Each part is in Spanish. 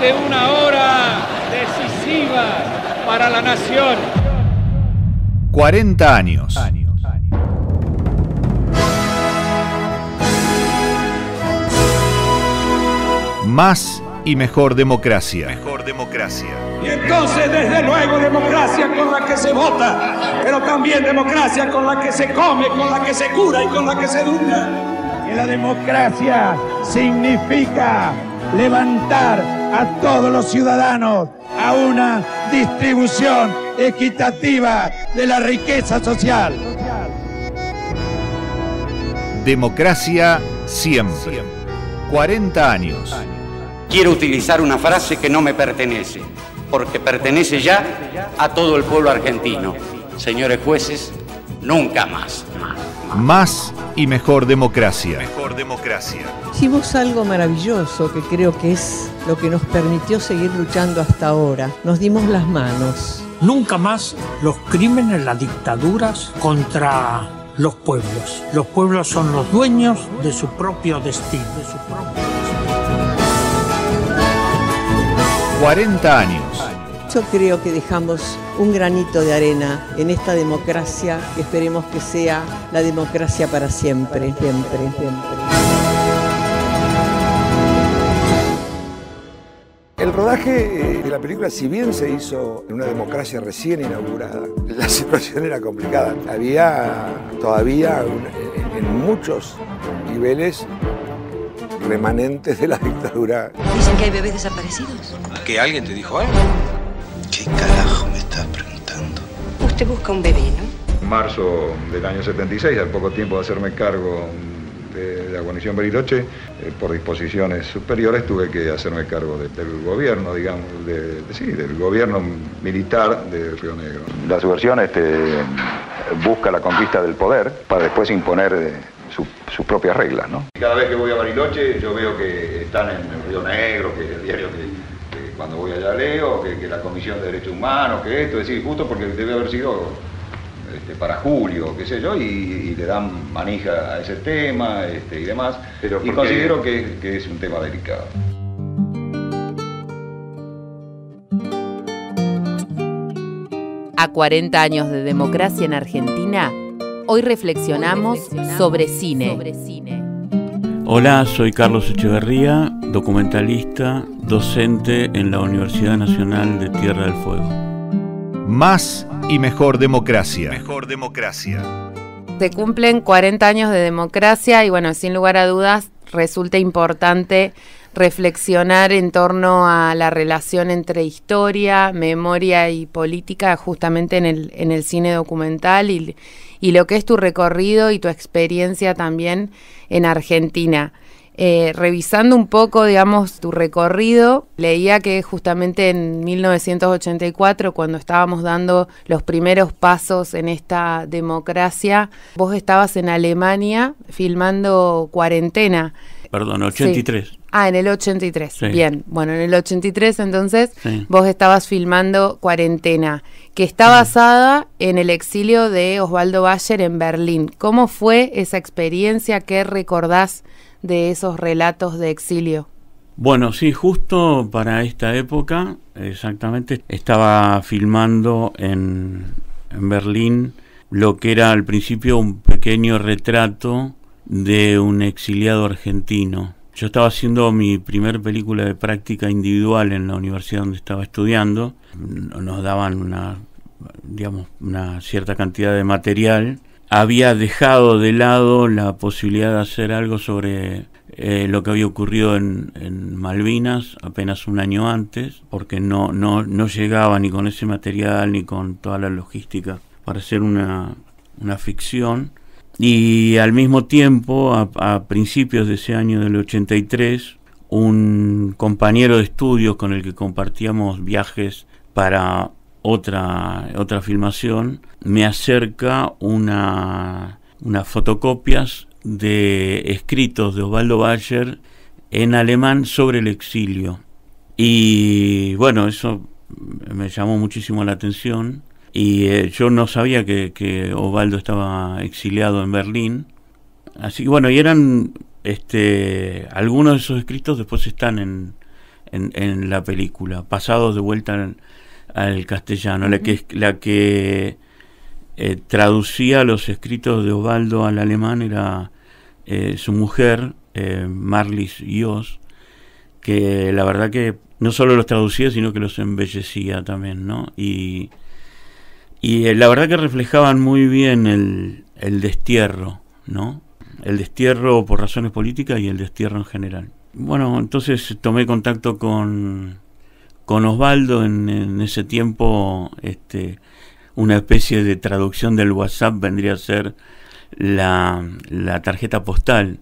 ante una hora decisiva para la nación. 40 años. Más y mejor democracia. Mejor democracia. Y entonces, desde luego, democracia con la que se vota, pero también democracia con la que se come, con la que se cura y con la que se educa. Y la democracia significa levantar a todos los ciudadanos a una distribución equitativa de la riqueza social. Democracia siempre. 40 años. Quiero utilizar una frase que no me pertenece, porque pertenece ya a todo el pueblo argentino. Señores jueces, nunca más. Más y mejor democracia. Mejor democracia. Hicimos algo maravilloso que creo que es lo que nos permitió seguir luchando hasta ahora. Nos dimos las manos. Nunca más los crímenes, las dictaduras contra los pueblos. Los pueblos son los dueños de su propio destino. 40 años. Yo creo que dejamos un granito de arena en esta democracia que esperemos que sea la democracia para siempre, siempre, siempre. El rodaje de la película, si bien se hizo en una democracia recién inaugurada, la situación era complicada. Había todavía en muchos niveles remanentes de la dictadura. Dicen que hay bebés desaparecidos. ¿Que alguien te dijo algo? ¿Qué carajo me estás preguntando? Usted busca un bebé, ¿no? En marzo del año 76, al poco tiempo de hacerme cargo de la guarnición Bariloche, por disposiciones superiores tuve que hacerme cargo del gobierno, digamos, del gobierno militar de Río Negro. La subversión busca la conquista del poder para después imponer sus propias reglas, ¿no? Cada vez que voy a Bariloche yo veo que están en el Río Negro, que es el diario que cuando voy allá leo, que la Comisión de Derechos Humanos, que esto, es decir, justo porque debe haber sido para julio, qué sé yo, y le dan manija a ese tema y demás, y considero que es un tema delicado. A 40 años de democracia en Argentina, hoy reflexionamos sobre cine. Hola, soy Carlos Echeverría, documentalista, docente en la Universidad Nacional de Tierra del Fuego. Más y mejor democracia. Mejor democracia. Se cumplen 40 años de democracia y bueno, sin lugar a dudas resulta importante reflexionar en torno a la relación entre historia, memoria y política justamente en el cine documental y lo que es tu recorrido y tu experiencia también en Argentina. Revisando un poco, digamos, tu recorrido, leía que justamente en 1984, cuando estábamos dando los primeros pasos en esta democracia, vos estabas en Alemania filmando Cuarentena. Perdón, 83. Sí. En el 83. Sí. Bien, bueno, en el 83 entonces sí. Vos estabas filmando Cuarentena, que está basada en el exilio de Osvaldo Bayer en Berlín. ¿Cómo fue esa experiencia? ¿Qué recordás de esos relatos de exilio? Bueno, sí, justo para esta época, exactamente, estaba filmando en Berlín lo que era al principio un pequeño retrato de un exiliado argentino. Yo estaba haciendo mi primer película de práctica individual en la universidad donde estaba estudiando. Nos daban una cierta cantidad de material. Había dejado de lado la posibilidad de hacer algo sobre lo que había ocurrido en Malvinas apenas un año antes, porque no llegaba ni con ese material ni con toda la logística para hacer una ficción. Y al mismo tiempo, a principios de ese año del 83, un compañero de estudios con el que compartíamos viajes para otra filmación, me acerca unas fotocopias de escritos de Osvaldo Bayer en alemán sobre el exilio. Y bueno, eso me llamó muchísimo la atención. Y yo no sabía que Osvaldo estaba exiliado en Berlín. Así que bueno, y eran algunos de esos escritos después están en en la película, pasados de vuelta al castellano. La que traducía los escritos de Osvaldo al alemán era su mujer, Marlis Joss, que la verdad que no solo los traducía, sino que los embellecía también, ¿no? Y la verdad que reflejaban muy bien el destierro, ¿no? El destierro por razones políticas y el destierro en general. Bueno, entonces tomé contacto con Osvaldo en ese tiempo. Una especie de traducción del WhatsApp vendría a ser la tarjeta postal,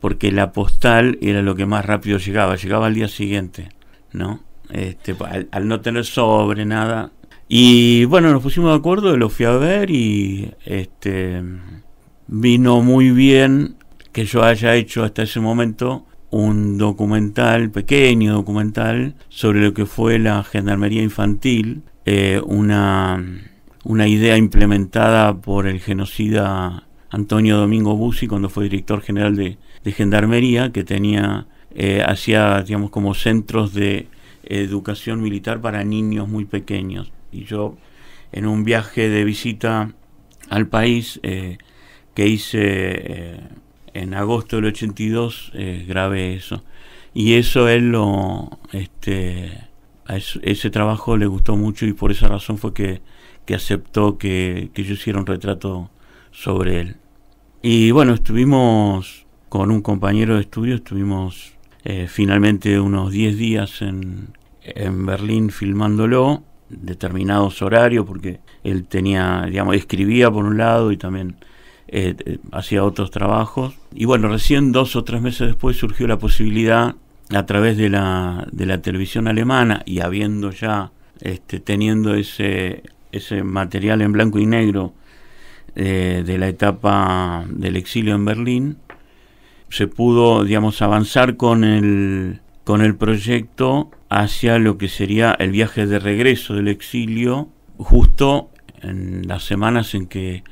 porque la postal era lo que más rápido llegaba al día siguiente, ¿no? Al no tener sobre nada. Y bueno, nos pusimos de acuerdo, lo fui a ver y vino muy bien que yo haya hecho hasta ese momento un pequeño documental, sobre lo que fue la gendarmería infantil, una idea implementada por el genocida Antonio Domingo Bussi cuando fue director general de Gendarmería, que hacía, digamos, como centros de educación militar para niños muy pequeños. Y yo, en un viaje de visita al país que hice en agosto del 82, grabé eso. Y eso ese trabajo le gustó mucho, y por esa razón fue que aceptó que yo hiciera un retrato sobre él. Y bueno, estuvimos con un compañero de estudio, finalmente unos 10 días en Berlín filmándolo, determinados horarios, porque él tenía, digamos, escribía por un lado y también hacía otros trabajos. Y bueno, recién 2 o 3 meses después surgió la posibilidad, a través de la televisión alemana, y habiendo ya teniendo ese material en blanco y negro de la etapa del exilio en Berlín, se pudo, digamos, avanzar con el proyecto hacia lo que sería el viaje de regreso del exilio, justo en las semanas en que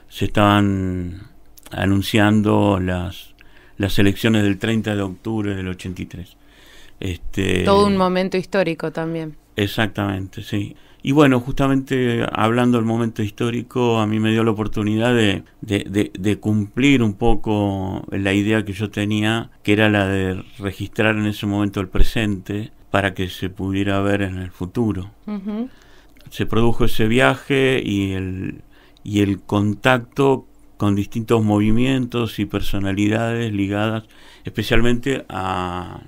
se estaban anunciando las elecciones del 30 de octubre del 83. Todo un momento histórico también. Exactamente, sí. Y bueno, justamente hablando del momento histórico, a mí me dio la oportunidad de cumplir un poco la idea que yo tenía, que era la de registrar en ese momento el presente para que se pudiera ver en el futuro. Uh-huh. Se produjo ese viaje y el contacto con distintos movimientos y personalidades ligadas especialmente a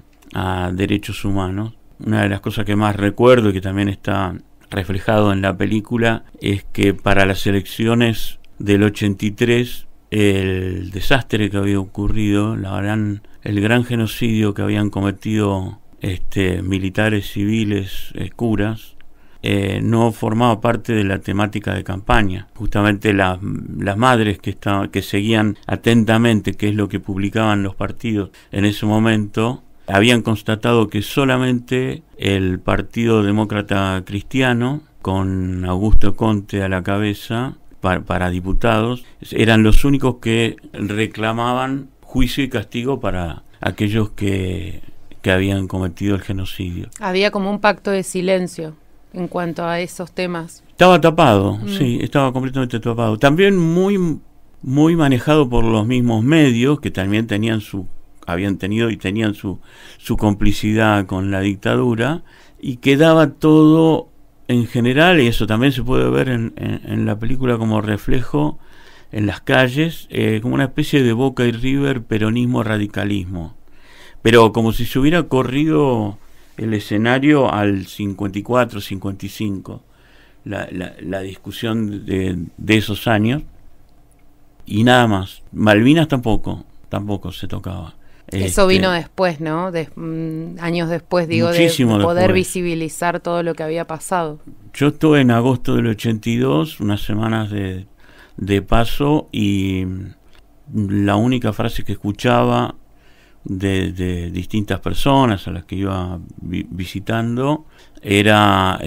derechos humanos. Una de las cosas que más recuerdo y que también está reflejado en la película es que para las elecciones del 83, el desastre que había ocurrido, el gran genocidio que habían cometido militares, civiles, curas, no formaba parte de la temática de campaña. Justamente las madres que seguían atentamente qué es lo que publicaban los partidos en ese momento, habían constatado que solamente el Partido Demócrata Cristiano, con Augusto Conte a la cabeza para diputados, eran los únicos que reclamaban juicio y castigo para aquellos que habían cometido el genocidio. Había como un pacto de silencio en cuanto a esos temas. Estaba tapado, sí, estaba completamente tapado. También muy, muy manejado por los mismos medios, que también habían tenido y tenían su complicidad con la dictadura, y quedaba todo en general, y eso también se puede ver en la película como reflejo en las calles, como una especie de Boca y River, peronismo, radicalismo, pero como si se hubiera corrido el escenario al 54, 55, la discusión de esos años, y nada más. Malvinas tampoco se tocaba. Eso vino después, ¿no? Años después, digo, de poder visibilizar todo lo que había pasado. Yo estuve en agosto del 82, unas semanas de paso, y la única frase que escuchaba de distintas personas a las que iba visitando era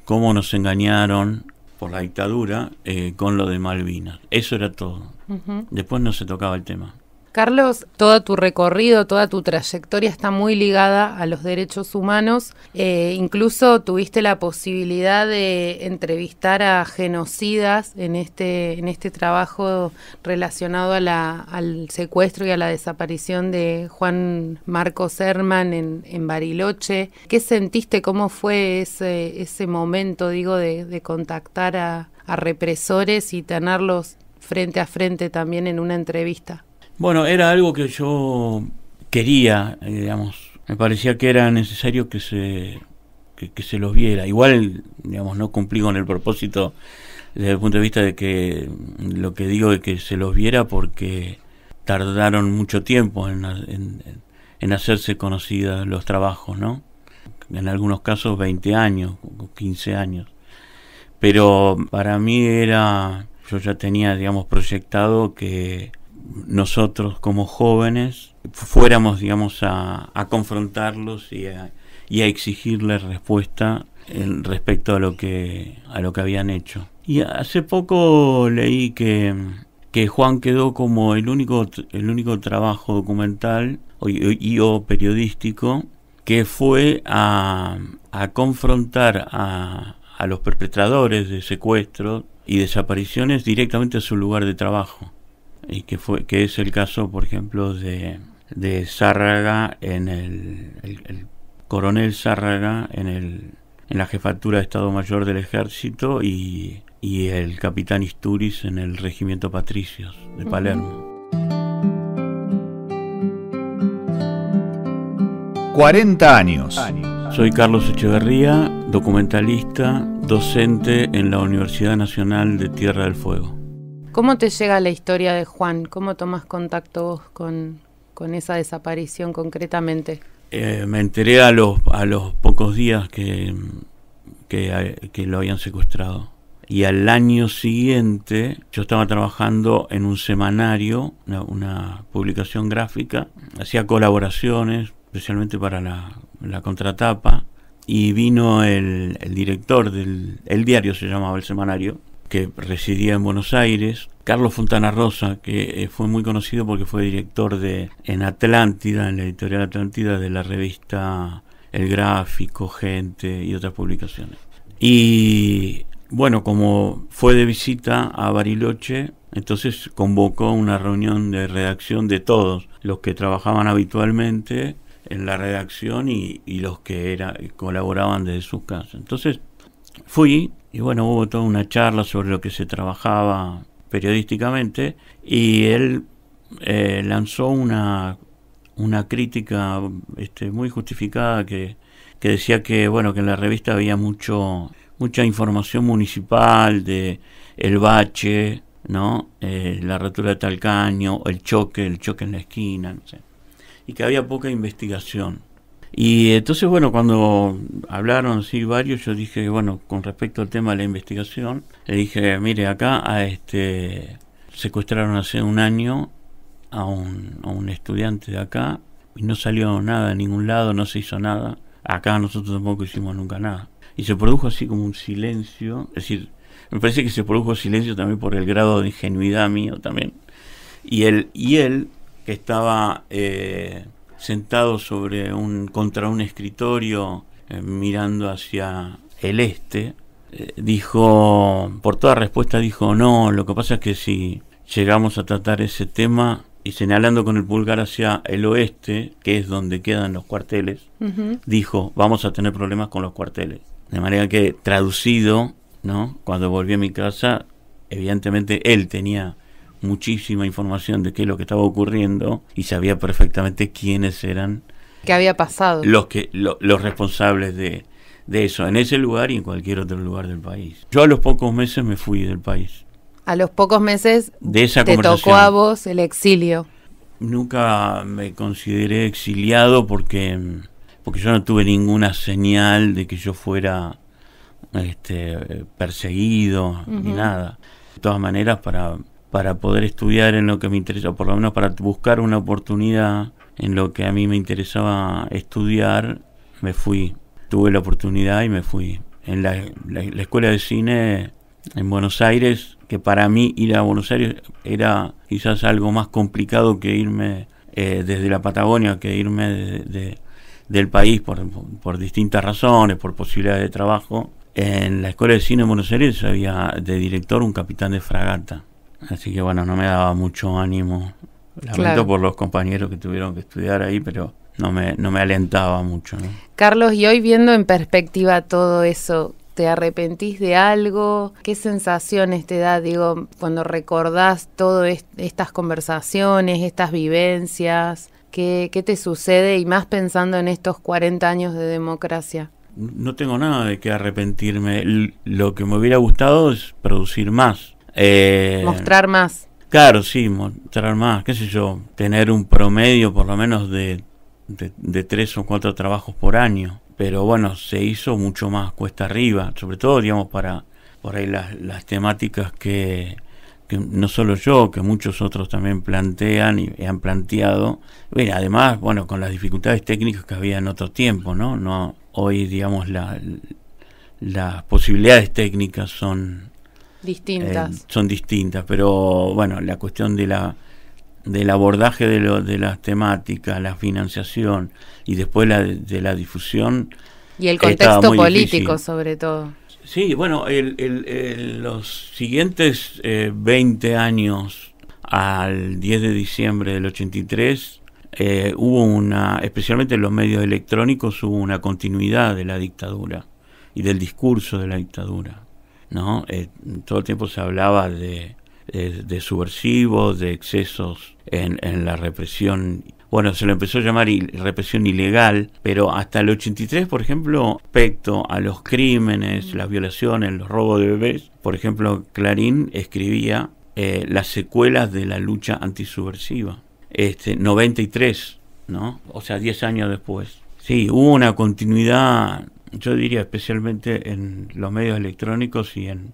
cómo nos engañaron por la dictadura con lo de Malvinas. Eso era todo. Uh-huh. Después no se tocaba el tema. Carlos, todo tu recorrido, toda tu trayectoria está muy ligada a los derechos humanos. Incluso tuviste la posibilidad de entrevistar a genocidas en este trabajo relacionado al secuestro y a la desaparición de Juan Marcos Herman en Bariloche. ¿Qué sentiste? ¿Cómo fue ese momento, de contactar a represores y tenerlos frente a frente también en una entrevista? Bueno, era algo que yo quería, digamos. Me parecía que era necesario que se los viera. Igual, digamos, no cumplí con el propósito desde el punto de vista de que lo que digo de que se los viera porque tardaron mucho tiempo en hacerse conocidos los trabajos, ¿no? En algunos casos 20 años, 15 años. Pero para mí yo ya tenía, digamos, proyectado que nosotros como jóvenes fuéramos, digamos, a confrontarlos y a exigirles respuesta respecto a lo que habían hecho. Y hace poco leí que Juan quedó como el único trabajo documental o periodístico que fue a confrontar a los perpetradores de secuestros y desapariciones directamente a su lugar de trabajo. Y que es el caso, por ejemplo, de Zárraga, el coronel Zárraga en la jefatura de Estado Mayor del Ejército y el capitán Istúriz en el Regimiento Patricios de Palermo. 40 años. Soy Carlos Echeverría, documentalista, docente en la Universidad Nacional de Tierra del Fuego. ¿Cómo te llega la historia de Juan? ¿Cómo tomas contacto vos con esa desaparición concretamente? Me enteré a los pocos días que lo habían secuestrado. Y al año siguiente yo estaba trabajando en un semanario, una publicación gráfica. Hacía colaboraciones, especialmente para la contratapa. Y vino el director el diario se llamaba el semanario, que residía en Buenos Aires, Carlos Fontana Rosa, que fue muy conocido porque fue director en Atlántida, en la editorial Atlántida, de la revista El Gráfico, Gente y otras publicaciones. Y bueno, como fue de visita a Bariloche, entonces convocó una reunión de redacción de todos los que trabajaban habitualmente en la redacción y los que colaboraban desde sus casas. Entonces fui y bueno, hubo toda una charla sobre lo que se trabajaba periodísticamente y él lanzó una crítica muy justificada que decía que bueno, que en la revista había mucha información municipal de el bache, ¿no? La rotura de tal caño, el choque en la esquina, no sé, y que había poca investigación. Y entonces, bueno, cuando hablaron así varios, yo dije, bueno, con respecto al tema de la investigación, le dije, mire, acá secuestraron hace un año a un estudiante de acá y no salió nada de ningún lado, no se hizo nada. Acá nosotros tampoco hicimos nunca nada. Y se produjo así como un silencio, es decir, me parece que se produjo silencio también por el grado de ingenuidad mío también. Y él que estaba sentado contra un escritorio mirando hacia el este, dijo, por toda respuesta dijo, no, lo que pasa es que si llegamos a tratar ese tema, y señalando con el pulgar hacia el oeste, que es donde quedan los cuarteles, dijo, vamos a tener problemas con los cuarteles. De manera que, traducido, ¿no? Cuando volví a mi casa, evidentemente él tenía muchísima información de qué es lo que estaba ocurriendo y sabía perfectamente quiénes eran, ¿qué había pasado? Los responsables de eso, en ese lugar y en cualquier otro lugar del país. Yo a los pocos meses me fui del país. A los pocos meses de esa te tocó a vos el exilio. Nunca me consideré exiliado porque yo no tuve ninguna señal de que yo fuera perseguido ni nada. De todas maneras, para poder estudiar en lo que me interesa, o por lo menos para buscar una oportunidad en lo que a mí me interesaba estudiar, me fui. Tuve la oportunidad y me fui. En la escuela de cine en Buenos Aires, que para mí ir a Buenos Aires era quizás algo más complicado que irme desde la Patagonia, que irme del país por distintas razones, por posibilidades de trabajo. En la Escuela de Cine en Buenos Aires había de director un capitán de fragata, así que bueno, no me daba mucho ánimo. Lamento por los compañeros que tuvieron que estudiar ahí, pero no me alentaba mucho, ¿no? Carlos, y hoy viendo en perspectiva todo eso, ¿te arrepentís de algo? ¿Qué sensaciones te da, digo, cuando recordás todas estas conversaciones, estas vivencias? ¿Qué te sucede? Y más pensando en estos 40 años de democracia. No tengo nada de qué arrepentirme. Lo que me hubiera gustado es producir más. Mostrar más. Claro, sí, mostrar más, qué sé yo, tener un promedio por lo menos de 3 o 4 trabajos por año. Pero bueno, se hizo mucho más cuesta arriba, sobre todo, digamos, para por ahí las temáticas que no solo yo, que muchos otros también plantean y han planteado. Bueno, además, bueno, con las dificultades técnicas que había en otro tiempo, ¿no? Hoy, digamos, las posibilidades técnicas son distintas, pero bueno, la cuestión del abordaje de las temáticas, la financiación y después de la difusión. Y el contexto político, difícil. Sobre todo. Sí, bueno, los siguientes 20 años al 10 de diciembre del 83 hubo especialmente en los medios electrónicos, hubo una continuidad de la dictadura y del discurso de la dictadura, ¿no? Todo el tiempo se hablaba de subversivos, de excesos en la represión. Bueno, se lo empezó a llamar represión ilegal, pero hasta el 83, por ejemplo, respecto a los crímenes, las violaciones, los robos de bebés, por ejemplo, Clarín escribía las secuelas de la lucha antisubversiva. 93, ¿no? O sea, 10 años después. Sí, hubo una continuidad, yo diría especialmente en los medios electrónicos y en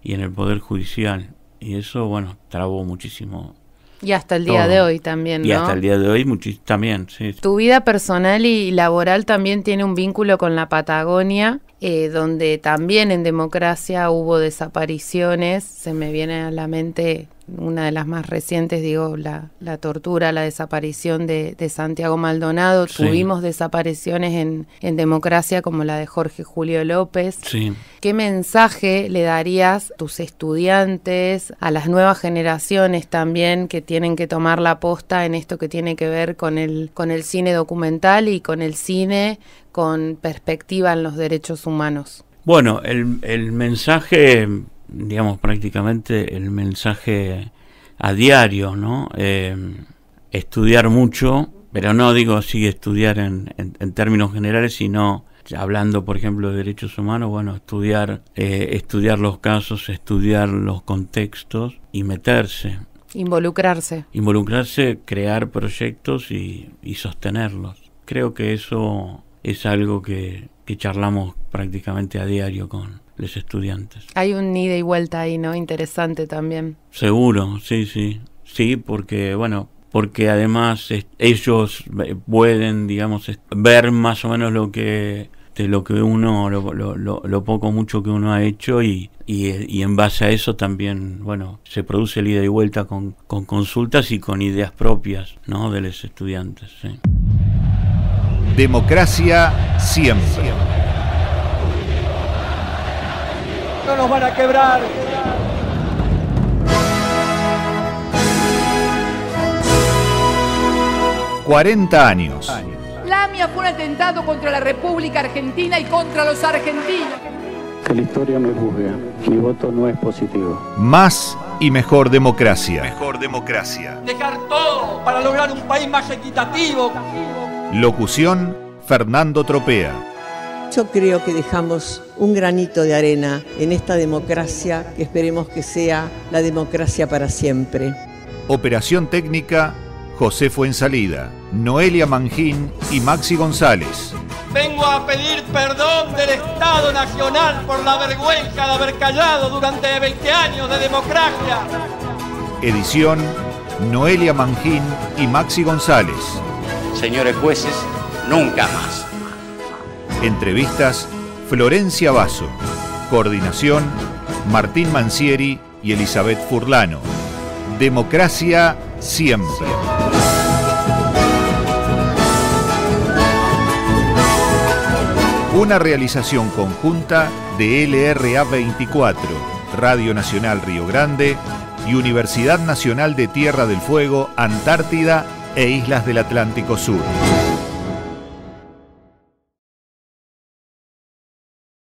el Poder Judicial. Y eso, bueno, trabó muchísimo. Y hasta el día de hoy también, ¿no? Y hasta el día de hoy también, sí. Tu vida personal y laboral también tiene un vínculo con la Patagonia, donde también en democracia hubo desapariciones. Se me viene a la mente una de las más recientes, digo, la tortura, la desaparición de Santiago Maldonado. Sí. Tuvimos desapariciones en democracia como la de Jorge Julio López. Sí. ¿Qué mensaje le darías a tus estudiantes, a las nuevas generaciones también que tienen que tomar la posta en esto que tiene que ver con el cine documental y con el cine con perspectiva en los derechos humanos? Bueno, el mensaje, digamos, prácticamente el mensaje a diario, ¿no? Estudiar mucho, pero no digo así estudiar en términos generales, sino hablando, por ejemplo, de derechos humanos, bueno, estudiar los casos, estudiar los contextos y meterse. Involucrarse, crear proyectos y sostenerlos. Creo que eso es algo que charlamos prácticamente a diario con los estudiantes. Hay un ida y vuelta ahí, ¿no? Interesante también. Seguro, sí. Sí, porque además ellos pueden, digamos, ver más o menos lo poco o mucho que uno ha hecho y en base a eso también, bueno, se produce el ida y vuelta con consultas y con ideas propias, ¿no? De los estudiantes, sí. Democracia siempre. No nos van a quebrar. $40 años. La AMIA fue un atentado contra la República Argentina y contra los argentinos. Que la historia me juzgue. Mi voto no es positivo. Más y mejor democracia. Mejor democracia. Dejar todo para lograr un país más equitativo. Locución, Fernando Tropea. Yo creo que dejamos un granito de arena en esta democracia que esperemos que sea la democracia para siempre. Operación técnica, José Fuensalida, Noelia Mangín y Maxi González. Vengo a pedir perdón del Estado Nacional por la vergüenza de haber callado durante 20 años de democracia. Edición, Noelia Mangín y Maxi González. Señores jueces, nunca más. Entrevistas, Florencia Basso. Coordinación, Martín Mancieri y Elizabeth Furlano. Democracia siempre. Una realización conjunta de LRA 24, Radio Nacional Río Grande y Universidad Nacional de Tierra del Fuego, Antártida e Islas del Atlántico Sur.